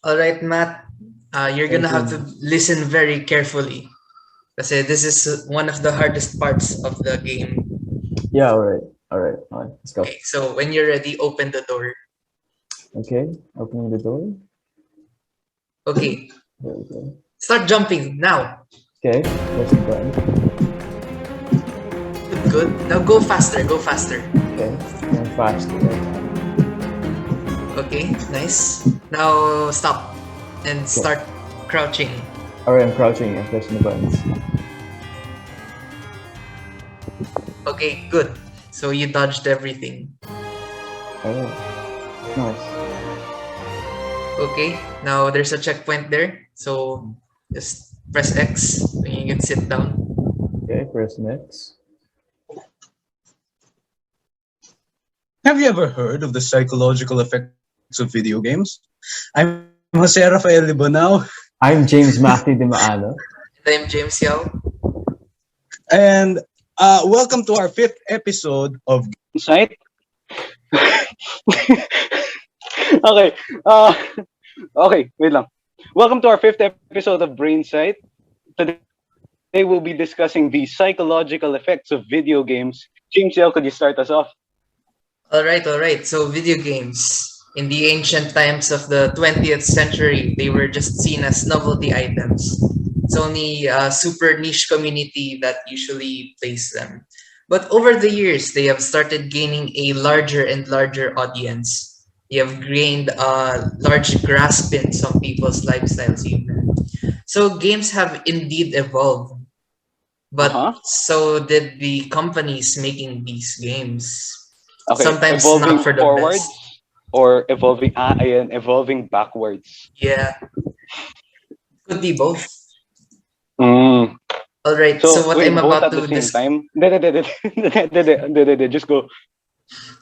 All right, Matt. You're gonna Thank have to you. listen very carefully because this is one of the hardest parts of the game. Yeah, all right. Let's go. Okay, so when you're ready, open the door. Okay, opening the door. Okay, There we go. start jumping now. Okay, press the button. Good, good. Now go faster, go faster. Okay, going faster right now. Okay, nice. Now stop and Okay, start crouching. all right. I'm crouching and pressing the buttons. Okay, good. So you dodged everything. All right, nice. Okay, now there's a checkpoint there. So just press X and you can sit down. Okay, press next. Have you ever heard of the psychological effects of video games? I'm Jose Rafael Libunao, I'm James Matthew Dimaano. And I'm James Yao. and welcome to our fifth episode of BraInsight. Okay. Uh, okay, wait lang. Welcome to our fifth episode of BraInsight. Today we'll be discussing the psychological effects of video games. James, could you start us off? All right. So video games. In the ancient times of the 20th century, they were just seen as novelty items. It's only a super niche community that usually plays them. But over the years, they have started gaining a larger and larger audience. They have gained a large grasp in some people's lifestyles even. So games have indeed evolved, but Uh-huh. so did the companies making these games. Okay. Sometimes not Evolving for the best. forwards or evolving ayan, evolving backwards. Yeah, could be both. Mm. All right, so So what wait, I'm both about at the to same discuss. time. Just go.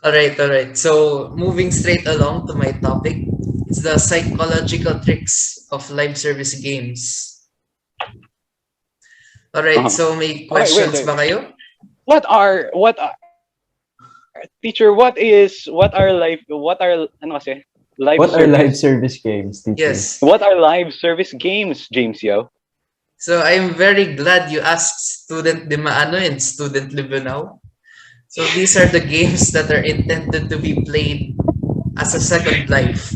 All right. So moving straight along to my topic, it's the psychological tricks of live service games. All right, Uh-huh. so may Okay, wait, questions wait. ba kayo? What are teacher, what are ano kasi? Live What are live service. service games, teacher? Yes. What are live service games, James Yo? So I'm very glad you asked student Dimaano and student Libunao. So these are the games that are intended to be played as a second life.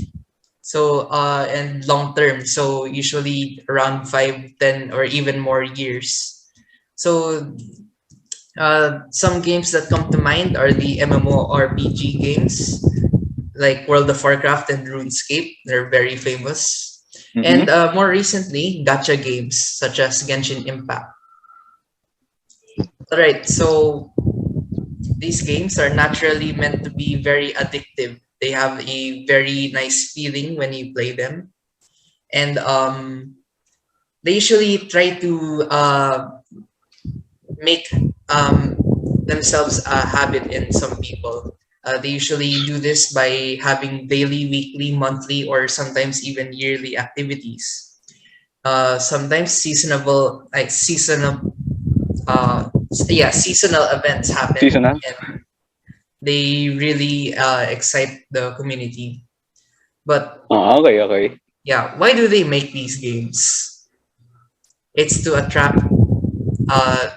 So and long term. So usually around 5, 10, or even more years. So some games that come to mind are the MMORPG games like World of Warcraft and RuneScape. They're very famous. And Mm-hmm. more recently, gacha games such as Genshin Impact. All right, so these games are naturally meant to be very addictive. They have a very nice feeling when you play them, and they usually try to make um, themselves a habit in some people. They usually do this by having daily, weekly, monthly, or sometimes even yearly activities. Sometimes uh, seasonal events happen, Seasonal. and they really excite the community. But Oh, okay, okay. yeah, why do they make these games? It's to attract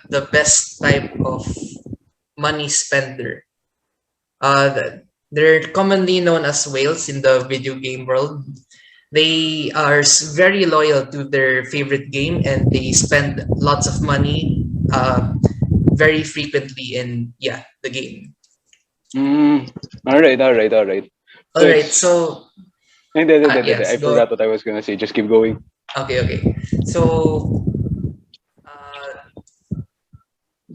the best type of money spender. They're commonly known as whales in the video game world. They are very loyal to their favorite game and they spend lots of money very frequently in the game. Mm. All right. All So right, it's so I yes, forgot go. what I was gonna say. Just keep going. Okay. So uh,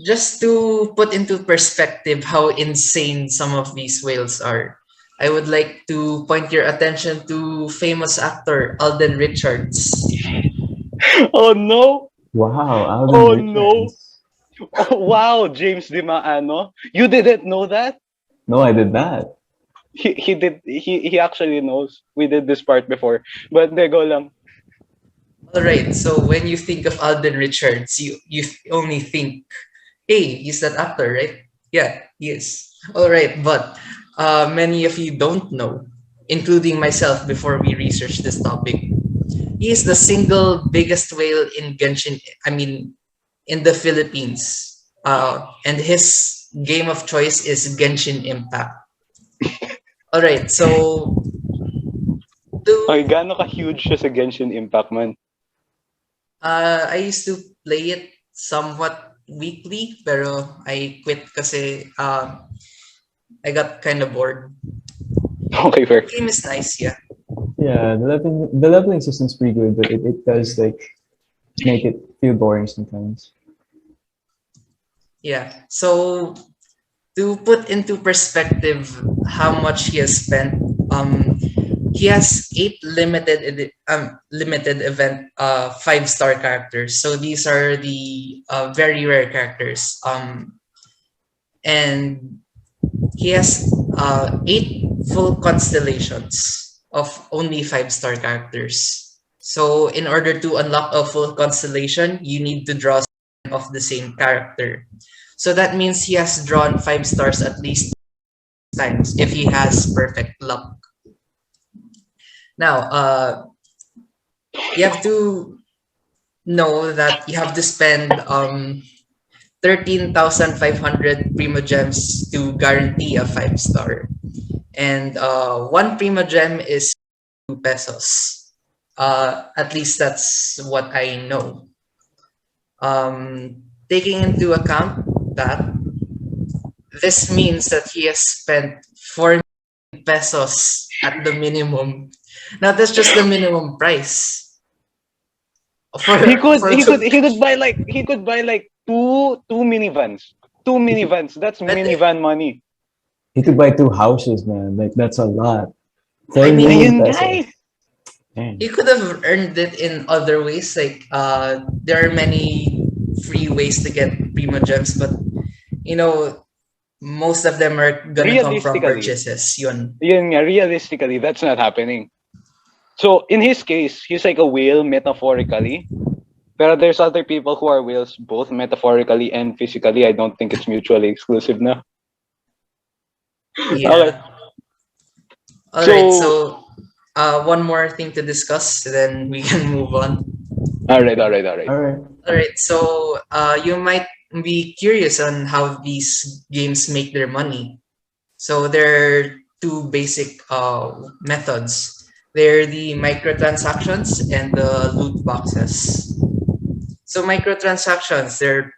just to put into perspective how insane some of these whales are, I would like to point your attention to famous actor Alden Richards. Oh no! Wow, Alden Oh no! Richards. Oh wow, James Dimaano. You didn't know that? No, I did not. He actually knows. We did this part before. But there go lang. All right, so when you think of Alden Richards, you only think, hey, he's that actor, right? Yeah, he is. All right, but many of you don't know. including myself before we researched this topic. He is the single biggest whale in Genshin, I mean, in the Philippines. And his game of choice is Genshin Impact. All right, so Okay, to gaano ka-huge siya sa Genshin Impact, man? I used to play it somewhat weekly, pero I quit kasi I got kind of bored. Okay, fair. The game is nice, yeah. Yeah, the leveling system's pretty good, but it does like make it feel boring sometimes. Yeah. So to put into perspective how much he has spent, he has 8 limited event 5-star characters. So these are the very rare characters. And he has 8 full constellations of only 5-star characters. So in order to unlock a full constellation, you need to draw of the same character. So that means he has drawn 5 stars at least times if he has perfect luck. Now, you have to know that you have to spend 13,500 Primo Gems to guarantee a 5-star. And one Primo Gem is 2 pesos. At least that's what I know. Taking into account that, this means that he has spent 4 pesos at the minimum. Now that's just the minimum price. He could buy like two minivans. Two minivans. That's But, minivan money. He could buy 2 houses, man. Like that's a lot. I 10 mean, million Ayun, pesos. guys. Man. he could have earned it in other ways. Like there are many free ways to get Primo Gems, but you know, most of them are gonna come from Realistically. purchases. Yun. Yun nga, realistically, that's not happening. So in his case, he's like a whale metaphorically. But there's other people who are whales both metaphorically and physically. I don't think it's mutually exclusive na. Yeah. Okay. All right. So one more thing to discuss, then we can move on. All right. All right. All right. So you might be curious on how these games make their money. So there are 2 basic methods. They're the microtransactions and the loot boxes. So microtransactions, they're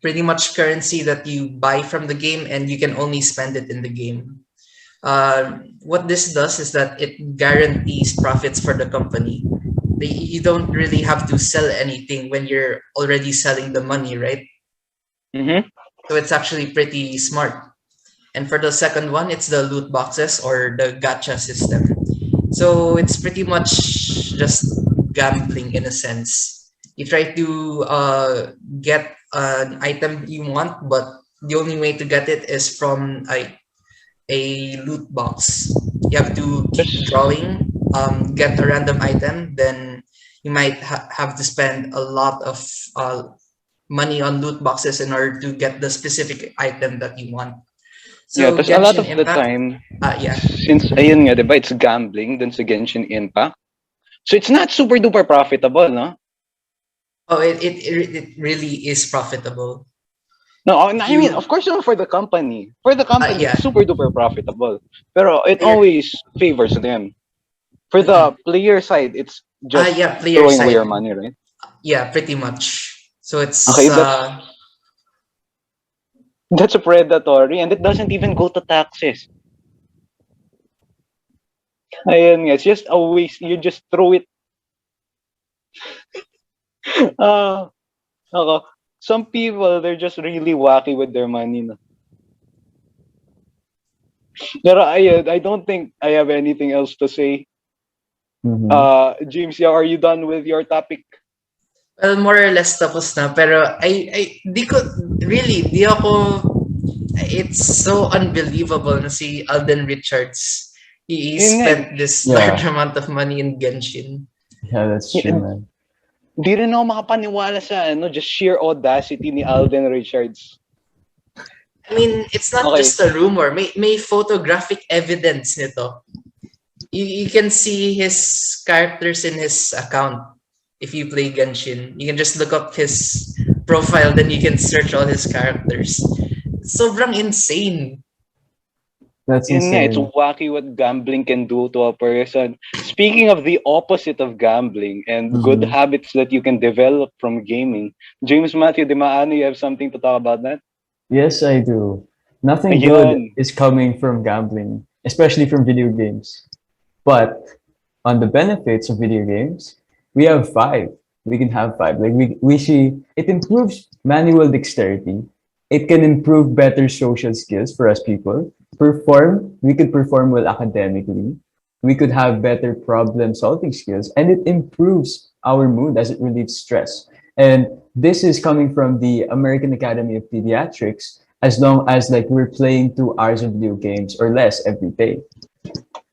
pretty much currency that you buy from the game and you can only spend it in the game. What this does is that it guarantees profits for the company. You don't really have to sell anything when you're already selling the money, right? Mm-hmm. So it's actually pretty smart. And for the second one, it's the loot boxes or the gacha system. So it's pretty much just gambling in a sense. You try to get an item you want, but the only way to get it is from a loot box. You have to keep drawing, get a random item, then you might have to spend a lot of money on loot boxes in order to get the specific item that you want. So Yeah, because a lot Genshin of the Impact, time, yeah. since ayun nga, diba, it's gambling dun sa Genshin Impact. So it's not super duper profitable, no? Oh, it really is profitable. No, I mean, of course, not for the company. For the company, Yeah. it's super duper profitable. Pero it Player- always favors them. For the player side, it's just yeah, player throwing away side. your money, right? Yeah, pretty much. So it's Okay, that's a predatory, and it doesn't even go to taxes. Ayun nga, it's just a waste. You just throw it. Okay. Some people, they're just really wacky with their money. No? Pero ayun, I don't think I have anything else to say. Mm-hmm. James, yeah, are you done with your topic? well, more or less tapos na, pero di ako, it's so unbelievable na si Alden Richards. He spent this large amount of money in Genshin. Yeah, that's true, man. Di rin ako makapaniwala sa just sheer audacity ni Alden Richards. I mean, it's not just a rumor. May photographic evidence nito. you can see his characters in his account if you play Genshin. You can just look up his profile, then you can search all his characters. Sobrang insane. That's Yun nga, it's insane. wacky what gambling can do to a person. Speaking of the opposite of gambling and good Mhm. habits that you can develop from gaming, James Matthew Dimaano, you have something to talk about that? Yes, I do. Nothing good Ayun. is coming from gambling, especially from video games. But on the benefits of video games, we have five. We can have five. Like we see it improves manual dexterity. It can improve better social skills for us people. We could perform well academically. We could have better problem solving skills, and it improves our mood as it relieves stress. And this is coming from the American Academy of Pediatrics, as long as like we're playing 2 hours of video games or less every day.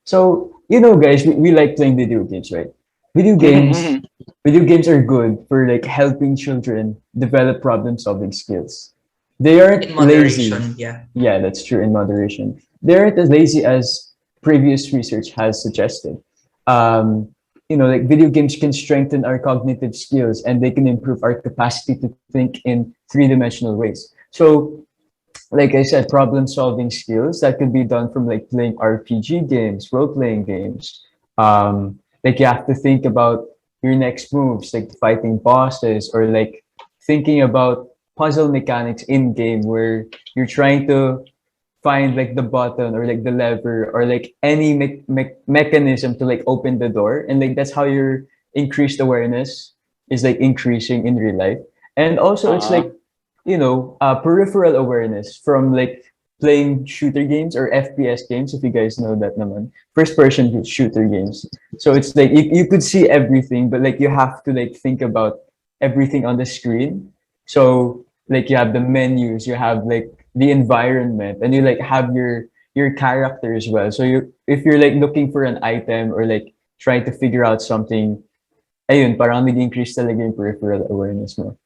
So, guys, we like playing video games, right? Video games, Mhm, video games are good for like helping children develop problem solving skills. They In aren't lazy. moderation, yeah. Yeah, that's true in moderation. They aren't as lazy as previous research has suggested. Um, like video games can strengthen our cognitive skills and they can improve our capacity to think in three-dimensional ways. So like I said, problem solving skills that could be done from like playing RPG games, role playing games. Like you have to think about your next moves, like fighting bosses, or like thinking about puzzle mechanics in game where you're trying to find like the button or like the lever or like any mechanism to like open the door, and like that's how your increased awareness is like increasing in real life. And also it's ah. like peripheral awareness from like playing shooter games or FPS games, if you guys know that naman. First person shooter games. So it's like you could see everything, but like you have to like think about everything on the screen. So like you have the menus, you have like the environment, and you like have your character as well. So you if you're like looking for an item or like trying to figure out something, ayun, parang nag-increase talaga yung peripheral awareness mo.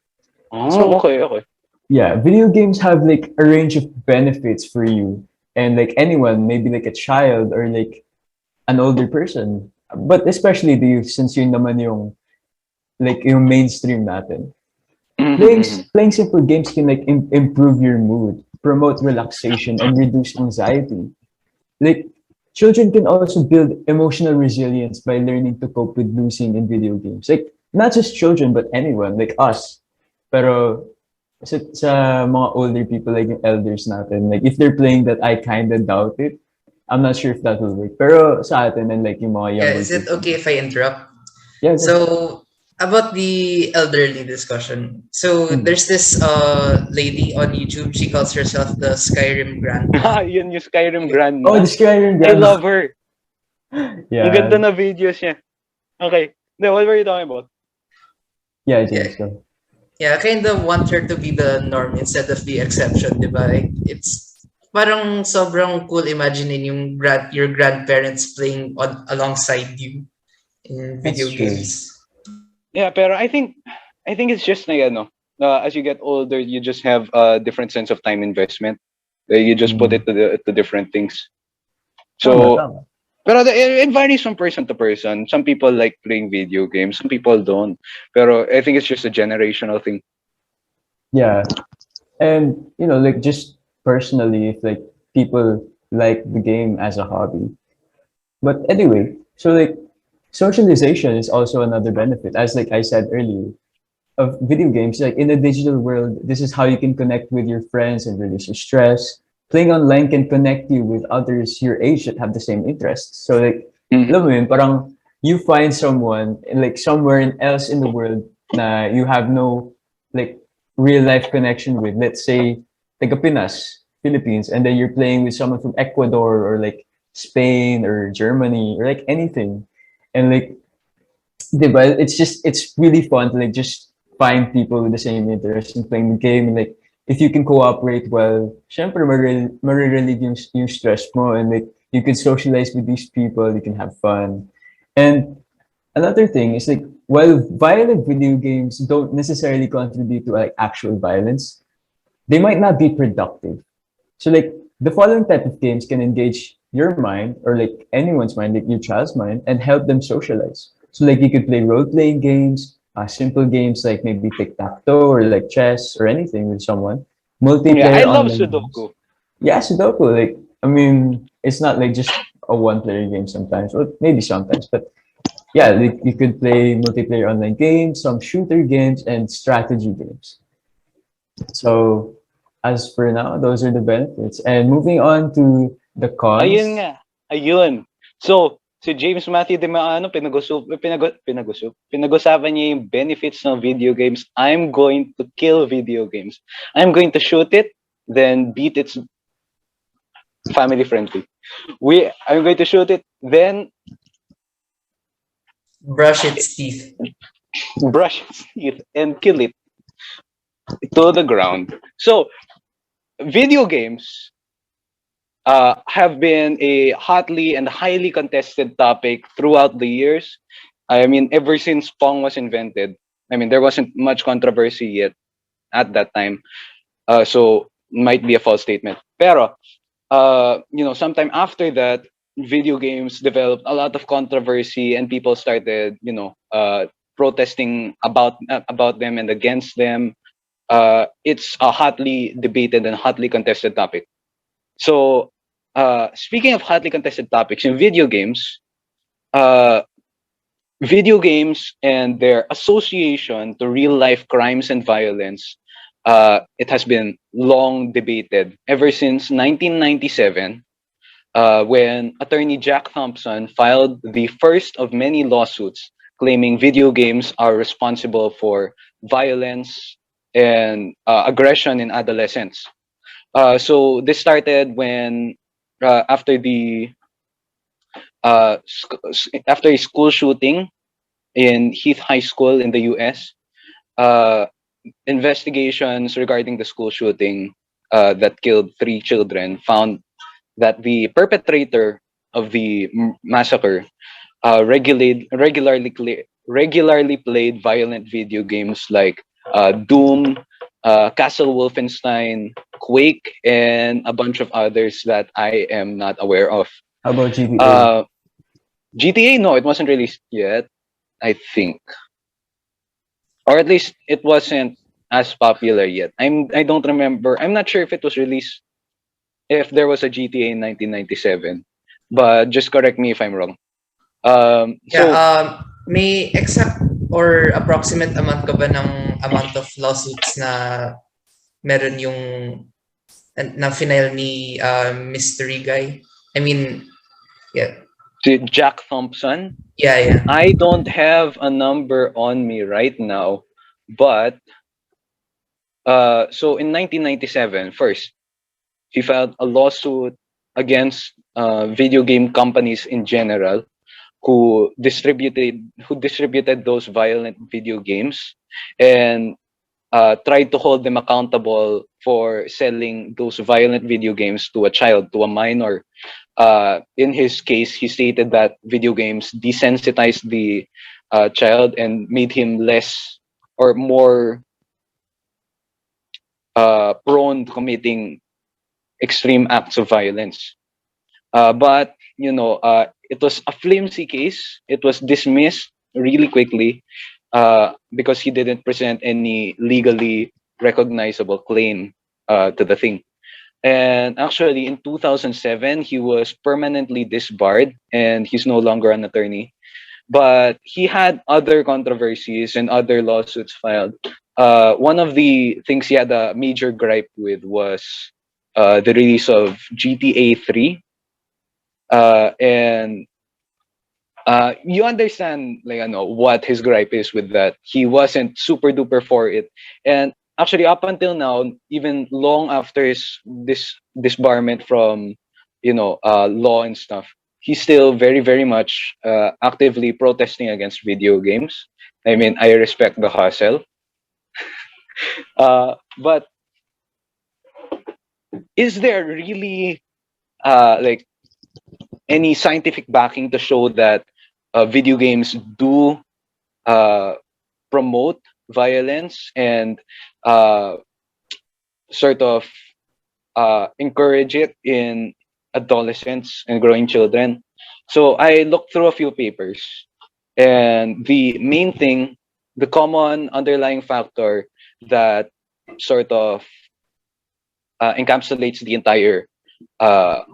Oh, So okay, okay. yeah, video games have like a range of benefits for you and like anyone, maybe like a child or like an older person. But especially the youth, since yun naman yung like yung mainstream natin. Playing Mhm. playing simple games can like improve your mood, promote relaxation, and reduce anxiety. Like children can also build emotional resilience by learning to cope with losing in video games. Like not just children, but anyone, like us. Pero sa mga older people, like yung elders natin, like if they're playing that, I kind of doubt it. I'm not sure if that will work. Pero sa atin and like yung mga Yeah, younger is it kids. okay if I interrupt? Yeah, go. So about the elderly discussion. So Mm. there's this lady on YouTube. She calls herself the Skyrim Grandma. Ah, yun yung Skyrim Oh, the Grandma. Skyrim I Grandma. love her. Ang Yeah. ganda na videos niya. Okay. Then what were you talking about? Yeah, Yeah, James, go. yeah, I kind of want her to be the norm instead of the exception, di ba? Like, it's parang sobrang cool imagining your grandparents playing alongside you in video That's true. games. Yeah, pero I think it's just like as you get older, you just have a different sense of time investment. You just put Mm. it to different things. Tama, So, tama. pero it varies from person to person. Some people like playing video games, some people don't. Pero I think it's just a generational thing. Yeah. And, like just personally, if like people like the game as a hobby. But anyway, so like socialization is also another benefit. As like I said earlier, of video games, like in a digital world, this is how you can connect with your friends and release your stress. Playing online can connect you with others your age that have the same interests. So like, Mhm. alam mo yun, parang you find someone like somewhere else in the world na you have no like real life connection with. Let's say taga Pinas, Philippines, and then you're playing with someone from Ecuador or like Spain or Germany or like anything. And like, diba, it's really fun to like just find people with the same interest in playing the game, and like if you can cooperate well, syempre marirelieve yung stress mo, and like you can socialize with these people, you can have fun. And another thing is like while violent video games don't necessarily contribute to like actual violence, they might not be productive. So like the following type of games can engage your mind or like anyone's mind, like your child's mind, and help them socialize. So like you could play role-playing games, simple games like maybe tic-tac-toe or like chess or anything with someone. Yeah, I Multiplayer love online games. Sudoku. Yeah, Sudoku. Like I mean, it's not like just a one-player game sometimes, or maybe sometimes, but yeah, like you could play multiplayer online games, some shooter games, and strategy games. So as for now, those are the benefits. And moving on to the Ayun cons. nga. Ayun. So, si James Matthew Dimaano, pinag-usapan niya yung benefits ng video games. I'm going to kill video games. I'm going to shoot it, then beat its family friendly. I'm going to shoot it, then Brush its teeth. brush its teeth and kill it to the ground. So, video games have been a hotly and highly contested topic throughout the years. I mean, ever since Pong was invented, I mean, there wasn't much controversy yet at that time. So, might be a false statement. Pero, sometime after that, video games developed a lot of controversy and people started, protesting about them and against them. It's a hotly debated and hotly contested topic. So, speaking of hotly contested topics in uh, video games and their association to real life crimes and violence, it has been long debated ever since 1997, when attorney Jack Thompson filed the first of many lawsuits claiming video games are responsible for violence and aggression in adolescents. So this started when after the after a school shooting in Heath High School in the U.S. Uh, Investigations regarding the school shooting that killed 3 children found that the perpetrator of the massacre regularly played violent video games like Doom, Castle Wolfenstein, Quake, and a bunch of others that I am not aware of. How about GTA? Uh, GTA, no, it wasn't released yet, I think, or at least it wasn't as popular yet. I don't remember. I'm not sure if it was released, if there was a GTA in 1997, but just correct me if I'm wrong. Yeah, So may exact or approximate amount ka ba ng amount of lawsuits na meron yung na final ni mystery guy? I mean, yeah. Jack Thompson, Yeah, yeah. I don't have a number on me right now, but so in 1997, first, he filed a lawsuit against video game companies in general who distributed those violent video games and tried to hold them accountable for selling those violent video games to a child, to a minor. In his case, he stated that video games desensitized the child and made him less or more prone to committing extreme acts of violence. But it was a flimsy case. It was dismissed really quickly because he didn't present any legally recognizable claim to the thing. And actually, in 2007, he was permanently disbarred and he's no longer an attorney. But he had other controversies and other lawsuits filed. One of the things he had a major gripe with was the release of GTA 3. And you understand, like, I know what his gripe is with that. He wasn't super duper for it. And actually, up until now, even long after this disbarment from, law and stuff, he's still very, very much actively protesting against video games. I mean, I respect the hustle. But is there really like any scientific backing to show that video games do uh, promote violence and uh, sort of encourage it in adolescents and growing children. So I looked through a few papers, and the main thing, the common underlying factor that sort of encapsulates the entire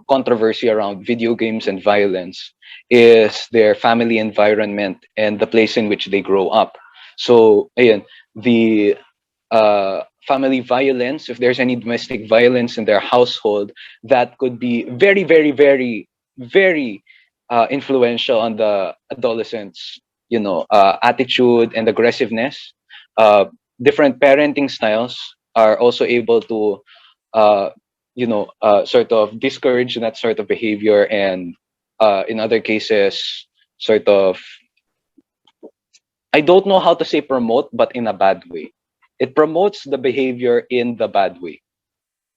controversy around video games and violence is their family environment and the place in which they grow up. So, ayan, the family violence, if there's any domestic violence in their household, that could be very, very, very, very influential on the adolescents, attitude and aggressiveness. Uh, Different parenting styles are also able to, uh, sort of discourage that sort of behavior, and in other cases, sort of, I don't know how to say promote, but in a bad way. It promotes the behavior in the bad way.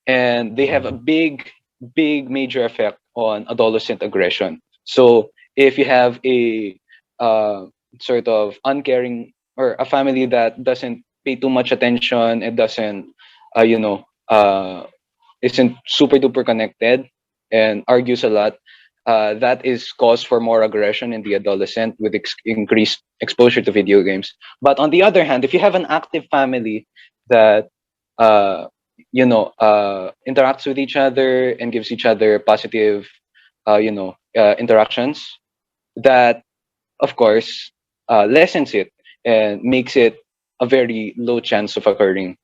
And they have a big, big, major effect on adolescent aggression. So if you have a sort of uncaring, or a family that doesn't pay too much attention, it doesn't, isn't super duper connected and argues a lot, that is cause for more aggression in the adolescent with increased exposure to video games. But on the other hand, if you have an active family that interacts with each other and gives each other positive interactions, that of course lessens it and makes it a very low chance of occurring.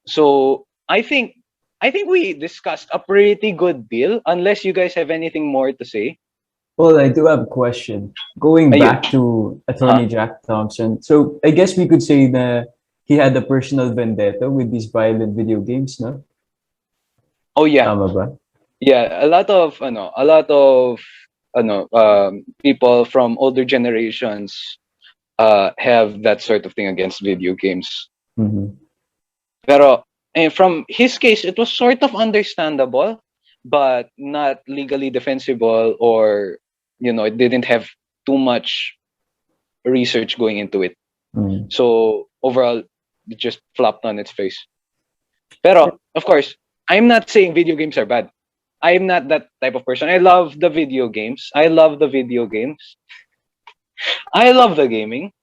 So I think we discussed a pretty good deal, unless you guys have anything more to say. Well, I do have a question. Going Ayun. back to Attorney Jack Thompson, so I guess we could say that he had a personal vendetta with these violent video games, no? Oh yeah, Tama ba? yeah. A lot of people from older generations have that sort of thing against video games. Mhm. Pero from his case, it was sort of understandable, but not legally defensible, or it didn't have too much research going into it. Mm. So overall, it just flopped on its face. Pero of course, I'm not saying video games are bad. I'm not that type of person. I love the video games. I love the video games. I love the gaming.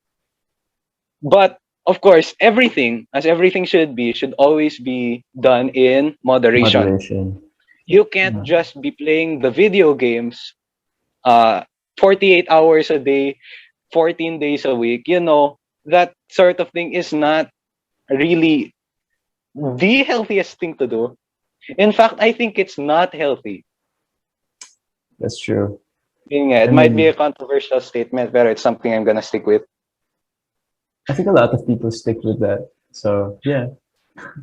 But of course, everything, as everything should be, should always be done in moderation. Moderation. You can't just be playing the video games 48 hours a day, 14 days a week. That sort of thing is not really the healthiest thing to do. In fact, I think it's not healthy. That's true. Yun nga, it I might be mean- a controversial statement, but it's something I'm gonna stick with. I think a lot of people stick with that. So, yeah.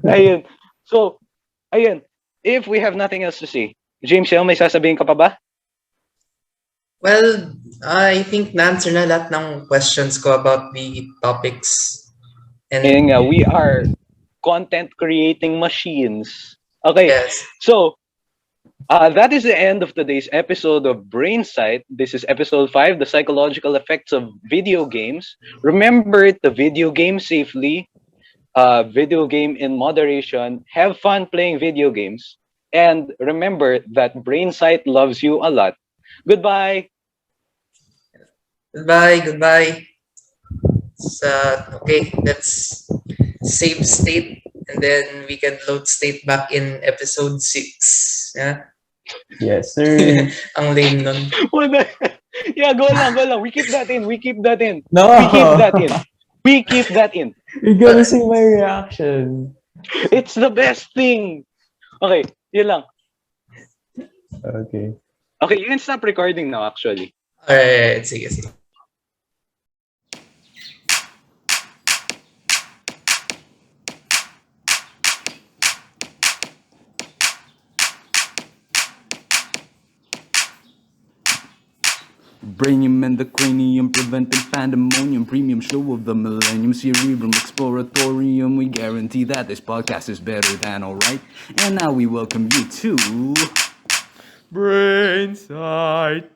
Ayun. So, ayun. If we have nothing else to say, James, may sasabihin ka pa ba? Well, I think na-answer na lahat ng questions ko about the topics. And Ayun nga, we are content creating machines. Okay, yes, so that is the end of today's episode of BraInsight. This is episode 5, the psychological effects of video games. Remember to video game safely, video game in moderation, have fun playing video games, and remember that BraInsight loves you a lot. Goodbye. goodbye. So, okay, let's save state and then we can load state back in episode 6. Yeah? Yes, sir. Ang lame nun. Yeah, go lang. We keep that in. No! We keep that in. You're gonna see my reaction. It's the best thing. Okay, yun lang. Okay. Okay, you can stop recording now, actually. Alright, sige. Brainium and the cranium, preventing pandemonium, premium show of the millennium, cerebrum exploratorium. We guarantee that this podcast is better than alright. And now we welcome you to BraInsight.